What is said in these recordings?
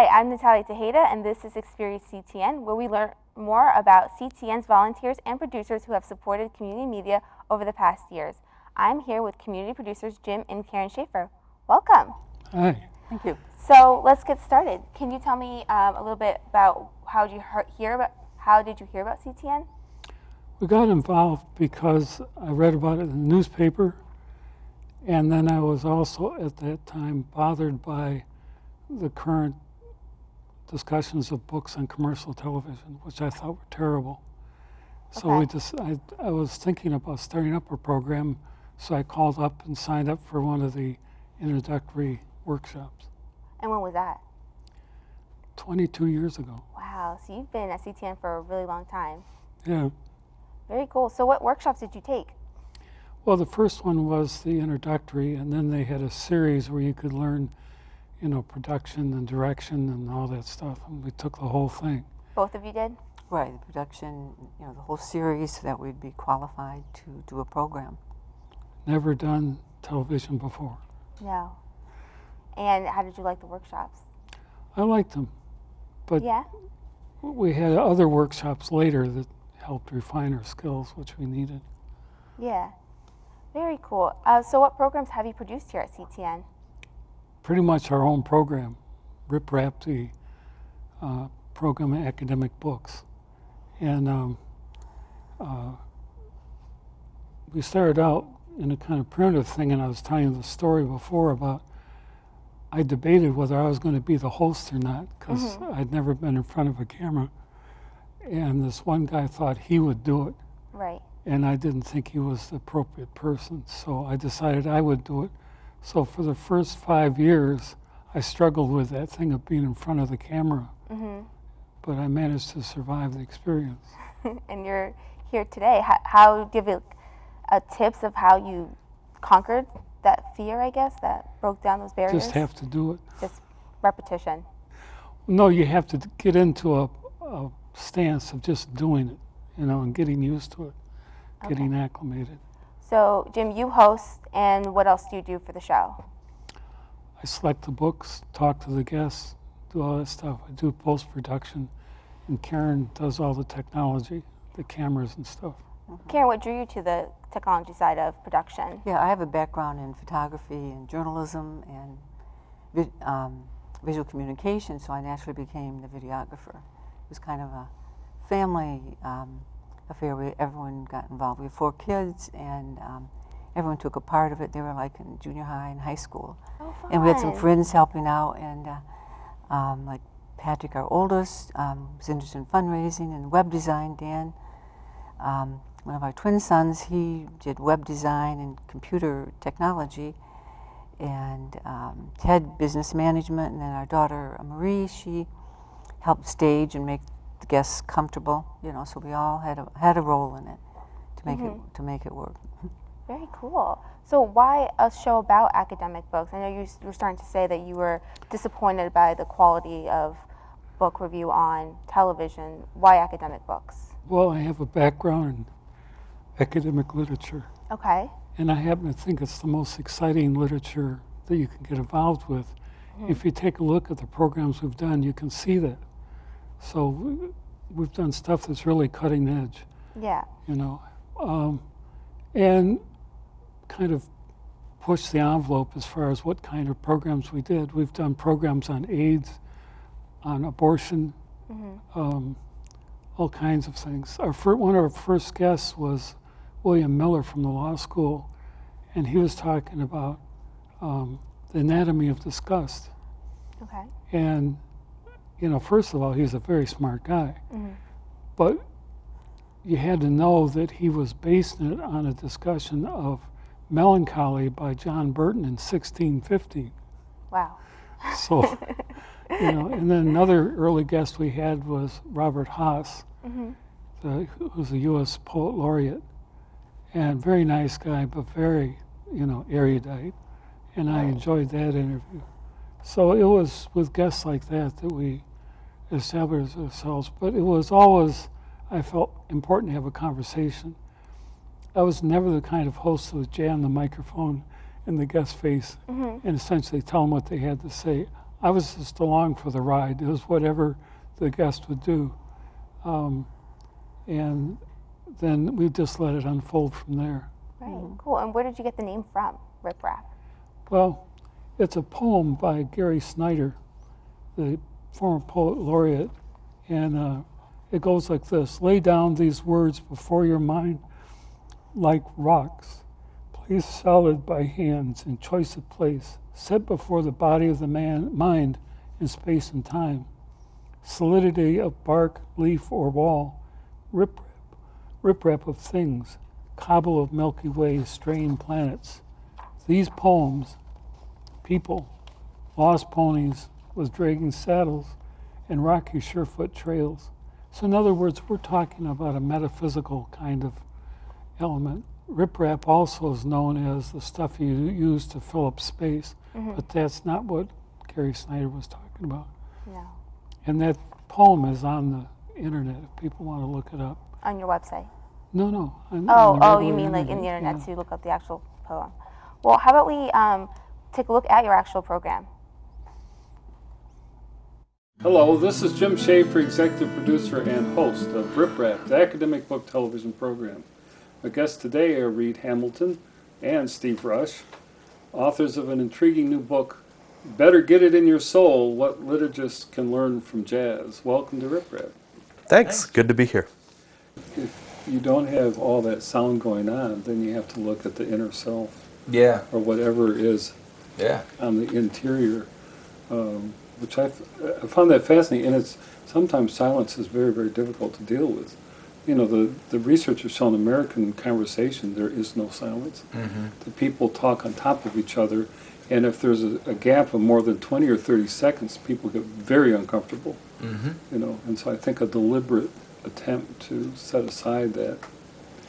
Hi, I'm Natalia Tejeda, and this is Experience CTN, where we learn more about CTN's volunteers and producers who have supported community media over the past years. I'm here with community producers Jim and Karen Schaefer. Welcome. Hi. Thank you. So let's get started. Can you tell me a little bit about how did you hear about CTN? We got involved because I read about it in the newspaper, and then I was also at that time bothered by the current discussions of books on commercial television, which I thought were terrible. So I was thinking about starting up a program, so I called up and signed up for one of the introductory workshops. And when was that? 22 years ago. Wow, so you've been at CTN for a really long time. Yeah. Very cool. So what workshops did you take? Well, the first one was the introductory, and then they had a series where you could learn, production and direction and all that stuff, and we took the whole thing. Both of you did? Right, the production, the whole series, so that we'd be qualified to do a program. Never done television before. No. And how did you like the workshops? I liked them, but yeah, we had other workshops later that helped refine our skills, which we needed. Yeah, very cool. So what programs have you produced here at CTN? Pretty much our own program, Riprap, the program of academic books. And we started out in a kind of primitive thing, and I was telling you the story before about I debated whether I was going to be the host or not, because I'd never been in front of a camera. And this one guy thought he would do it. Right. And I didn't think he was the appropriate person, so I decided I would do it. So for the first 5 years, I struggled with that thing of being in front of the camera. But I managed to survive the experience. And you're here today. How give you tips of how you conquered that fear, I guess, that broke down those barriers? Just have to do it. Just repetition. No, you have to get into a stance of just doing it, and getting used to it, getting acclimated. So, Jim, you host, and what else do you do for the show? I select the books, talk to the guests, do all that stuff. I do post-production, and Karen does all the technology, the cameras and stuff. Karen, what drew you to the technology side of production? Yeah, I have a background in photography and journalism and visual communication, so I naturally became the videographer. It was kind of a family affair where everyone got involved. We have 4 kids, and everyone took a part of it. They were like in junior high and high school. Oh, fun. And we had some friends helping out, and like Patrick, our oldest, was interested in fundraising and web design. Dan, one of our twin sons, he did web design and computer technology, and Ted, business management, and then our daughter, Marie, she helped stage and make the guests comfortable, so we all had a role in it to make it work. Very cool. So why a show about academic books? I know you were starting to say that you were disappointed by the quality of book review on television. Why academic books? Well, I have a background in academic literature. Okay. And I happen to think it's the most exciting literature that you can get involved with. If you take a look at the programs we've done, you can see that. So we've done stuff that's really cutting edge. Yeah. And kind of push the envelope as far as what kind of programs we did. We've done programs on AIDS, on abortion, all kinds of things. One of our first guests was William Miller from the law school, and he was talking about the anatomy of disgust. Okay. And, first of all, he's a very smart guy, but you had to know that he was basing it on a discussion of Melancholy by John Burton in 1650. Wow. So, and then another early guest we had was Robert Haas, who's a U.S. poet laureate, and very nice guy, but very, erudite. And I enjoyed that interview. So it was with guests like that we established ourselves. But it was always, I felt, important to have a conversation. I was never the kind of host that would jam the microphone in the guest's face and essentially tell them what they had to say. I was just along for the ride. It was whatever the guest would do. And then we just let it unfold from there. Right, cool. And where did you get the name from, Riprap? Well, it's a poem by Gary Snyder, the former poet laureate, and it goes like this: lay down these words before your mind like rocks, placed solid by hands in choice of place, set before the body of the mind in space and time. Solidity of bark, leaf, or wall, riprap of things, cobble of Milky Way straying planets. These poems, people, lost ponies with dragging saddles, and rocky surefoot trails. So in other words, we're talking about a metaphysical kind of element. Riprap also is known as the stuff you use to fill up space, but that's not what Gary Snyder was talking about. No. And that poem is on the internet if people want to look it up. On your website? No. On the Oh, you regular mean like in the internet yeah. to look up the actual poem. Well, how about we take a look at your actual program? Hello, this is Jim Schaefer, executive producer and host of Riprap, the academic book television program. My guests today are Reed Hamilton and Steve Rush, authors of an intriguing new book, Better Get It in Your Soul, What Liturgists Can Learn from Jazz. Welcome to Riprap. Thanks. Good to be here. If you don't have all that sound going on, then you have to look at the inner self, Yeah, or whatever is yeah. on the interior, which I found that fascinating. And it's sometimes silence is very, very difficult to deal with. You know, the research has shown American conversation, there is no silence. Mm-hmm. The people talk on top of each other, and if there's a gap of more than 20 or 30 seconds, people get very uncomfortable. Mm-hmm. You know, and so I think a deliberate attempt to set aside that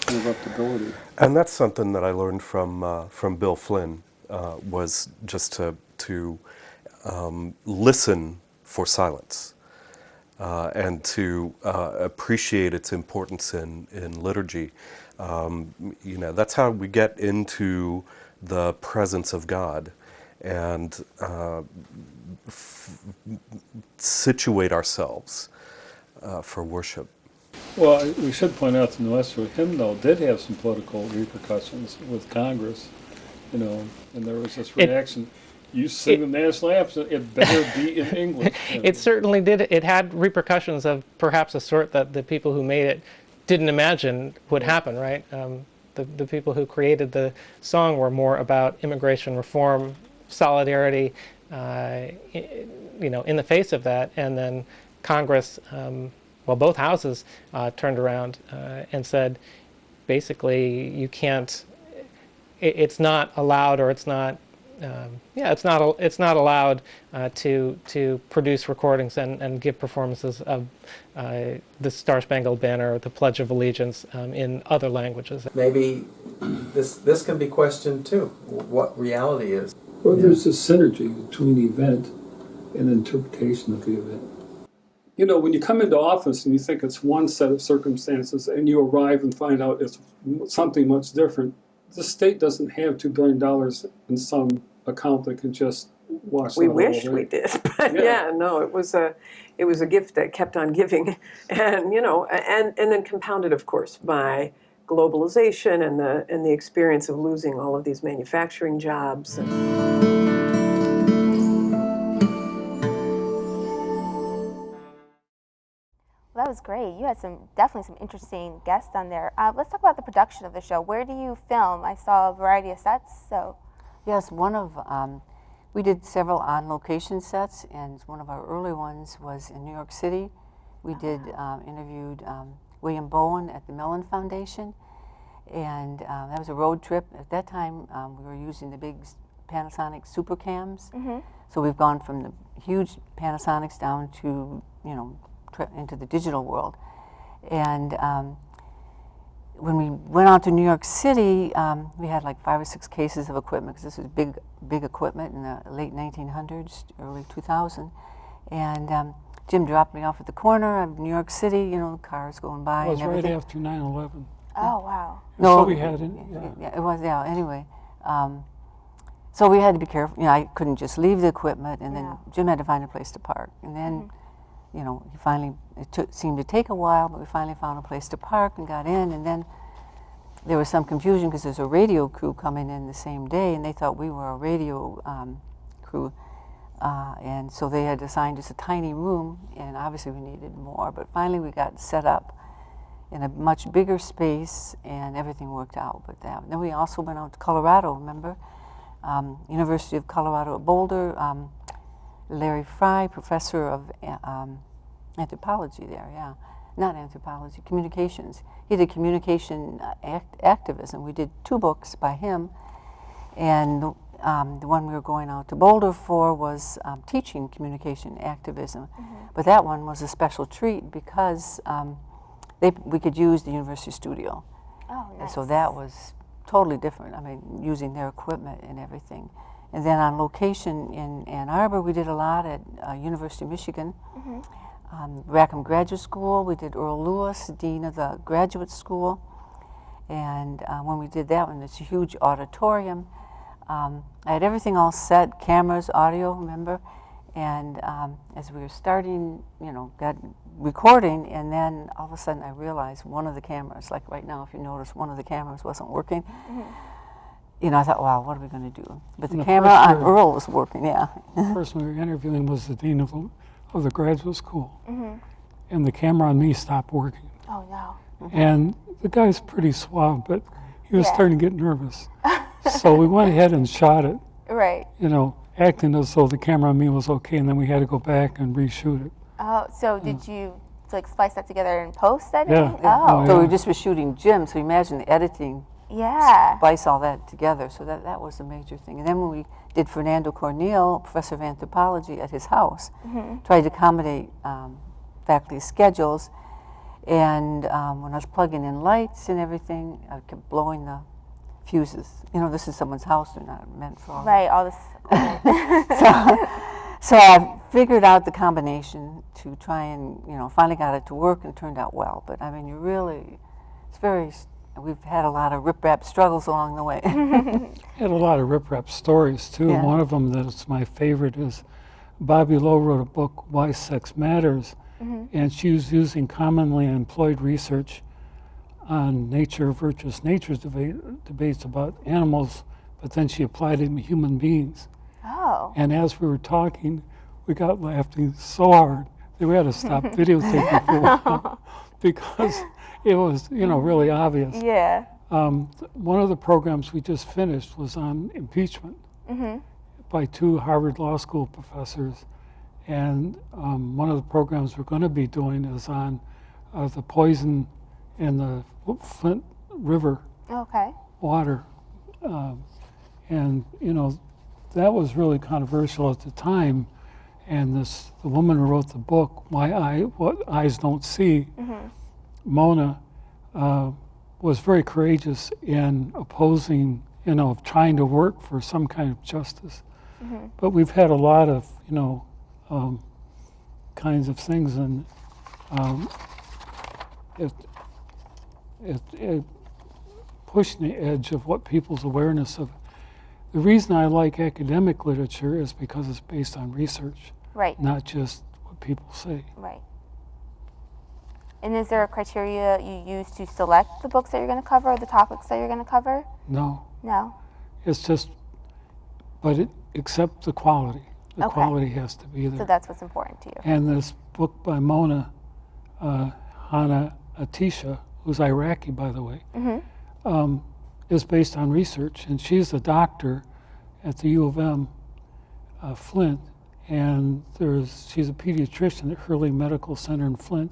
interruptibility. And that's something that I learned from Bill Flynn, was just to listen for silence. And to appreciate its importance in liturgy. You know, that's how we get into the presence of God and situate ourselves for worship. Well, we should point out the New Western hymnal did have some political repercussions with Congress, you know, and there was this reaction. You sing the national anthem, it better be in English. It certainly did. It had repercussions of perhaps a sort that the people who made it didn't imagine would happen, right? The people who created the song were more about immigration reform, solidarity, you know, in the face of that. And then Congress, well, both houses turned around and said, basically, you can't, it's not allowed, or it's not, it's not allowed to produce recordings and give performances of the Star Spangled Banner or the Pledge of Allegiance in other languages. Maybe this can be questioned too. What reality is? Well, there's a synergy between event and interpretation of the event. You know, when you come into office and you think it's one set of circumstances and you arrive and find out it's something much different, the state doesn't have $2 billion in some account that can just wash We that all wished away. we did, but Yeah. no, it was a gift that kept on giving, and you know, and then compounded, of course, by globalization and the experience of losing all of these manufacturing jobs. Well, that was great. You had definitely some interesting guests on there. Let's talk about the production of the show. Where do you film? I saw a variety of sets, so. Yes, we did several on-location sets, and one of our early ones was in New York City. We interviewed William Bowen at the Mellon Foundation, and that was a road trip. At that time, we were using the big Panasonic Supercams, so we've gone from the huge Panasonics down to, you know, into the digital world. And when we went out to New York City, we had like 5 or 6 cases of equipment, because this was big equipment in the late 1900s, early 2000. And Jim dropped me off at the corner of New York City, you know, cars going by It was and right everything. after 9/11. Oh, wow. No, So we had it. Yeah. it was, yeah, anyway. So we had to be careful. You know, I couldn't just leave the equipment, and then No. Jim had to find a place to park. And then, you know, he finally, seemed to take a while, but we finally found a place to park and got in. And then there was some confusion because there's a radio crew coming in the same day, and they thought we were a radio crew. And so they had assigned us a tiny room, and obviously we needed more. But finally we got set up in a much bigger space, and everything worked out with that. Then we also went out to Colorado, remember? University of Colorado at Boulder. Larry Fry, professor of anthropology there, yeah. Not anthropology, communications. He did communication activism. We did 2 books by him, and the one we were going out to Boulder for was teaching communication activism. But that one was a special treat because we could use the university studio. Oh, And nice. so that was totally different. I mean, using their equipment and everything. And then on location in Ann Arbor, we did a lot at University of Michigan. Rackham Graduate School, we did Earl Lewis, Dean of the Graduate School. And when we did that one, it's a huge auditorium. I had everything all set, cameras, audio, remember? And as we were starting, you know, got recording, and then all of a sudden I realized one of the cameras, like right now, if you notice, one of the cameras wasn't working. You know, I thought, wow, what are we going to do? But the And the camera first on year- Earl was working, yeah. The person we were interviewing was the dean of the graduate school. And the camera on me stopped working. Oh, no. And the guy's pretty suave, but he was Yeah. starting to get nervous. So we went ahead and shot it, Right. you know, acting as though the camera on me was okay, and then we had to go back and reshoot it. Oh, so did you like splice that together in post editing? Yeah, yeah. Oh, Oh, So yeah. we just were shooting Jim, so imagine the editing, yeah. splice all that together. So that was a major thing. And then when we did Fernando Cornel, professor of anthropology, at his house, tried to accommodate faculty schedules. And when I was plugging in lights and everything, I kept blowing the fuses. You know, this is someone's house; they're not meant for all that. Right. All this. So I figured out the combination to try and, you know, finally got it to work, and it turned out well. But I mean, we've had a lot of riprap struggles along the way. Had a lot of riprap stories too. Yeah. One of them that's my favorite is Bobby Lowe wrote a book, Why Sex Matters, and she was using commonly employed research on nature versus nature debates about animals, but then she applied it to human beings. Oh. And as we were talking, we got laughing so hard that we had to stop videotaping for a while because it was, you know, really obvious. Yeah. One of the programs we just finished was on impeachment by 2 Harvard Law School professors. And one of the programs we're going to be doing is on the poison in the Flint River Okay. water. And, you know, that was really controversial at the time. And the woman who wrote the book, What Eyes Don't See, Mona, was very courageous in opposing, you know, trying to work for some kind of justice. But we've had a lot of, you know, kinds of things, and it pushed the edge of what people's awareness of. The reason I like academic literature is because it's based on research, Right. not just what people say. Right. And is there a criteria you use to select the books that you're going to cover, or the topics that you're going to cover? No, No. it's just, but except the quality. The Okay. quality has to be there. So that's what's important to you. And this book by Mona Hana Atisha, who's Iraqi, by the way, is based on research. And she's a doctor at the U of M, Flint. And she's a pediatrician at Hurley Medical Center in Flint,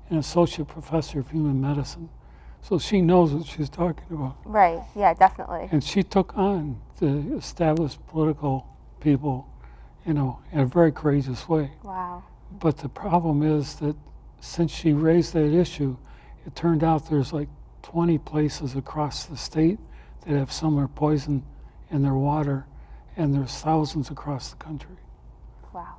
and associate professor of human medicine. So she knows what she's talking about. Right. Yeah, definitely. And she took on the established political people, you know, in a very courageous way. Wow. But the problem is that since she raised that issue, it turned out there's like 20 places across the state that have similar poison in their water, and there's thousands across the country. Wow.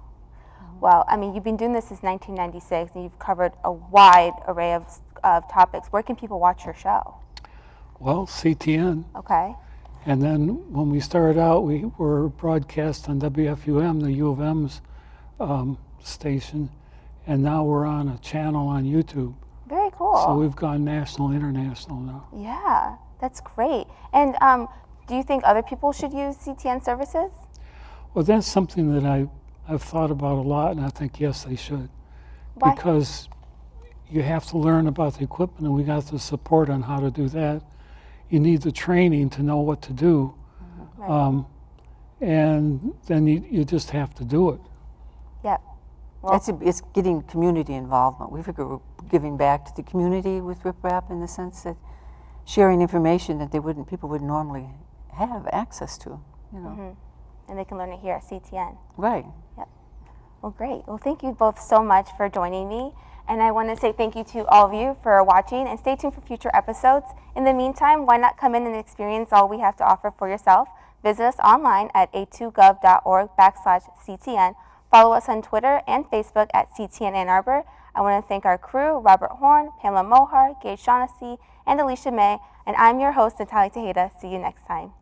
Well, I mean, you've been doing this since 1996, and you've covered a wide array of topics. Where can people watch your show? Well, CTN, Okay. And then when we started out, we were broadcast on WFUM, the U of M's station, and now we're on a channel on YouTube. Very cool. So we've gone national, international now. Yeah, that's great. And do you think other people should use CTN services? Well, that's something that I've thought about a lot, and I think, yes, they should. Why? Because you have to learn about the equipment, and we got the support on how to do that. You need the training to know what to do. Right. And then you just have to do it. Yep. Well, It's getting community involvement. We figure we're giving back to the community with Riprap in the sense that sharing information that people wouldn't normally have access to, you know. and they can learn it here at CTN. Right. Well, great. Well, thank you both so much for joining me. And I want to say thank you to all of you for watching, and stay tuned for future episodes. In the meantime, why not come in and experience all we have to offer for yourself? Visit us online at a2gov.org/CTN. Follow us on Twitter and Facebook at CTN Ann Arbor. I want to thank our crew, Robert Horn, Pamela Mohar, Gage Shaughnessy, and Alicia May. And I'm your host, Natalie Tejeda. See you next time.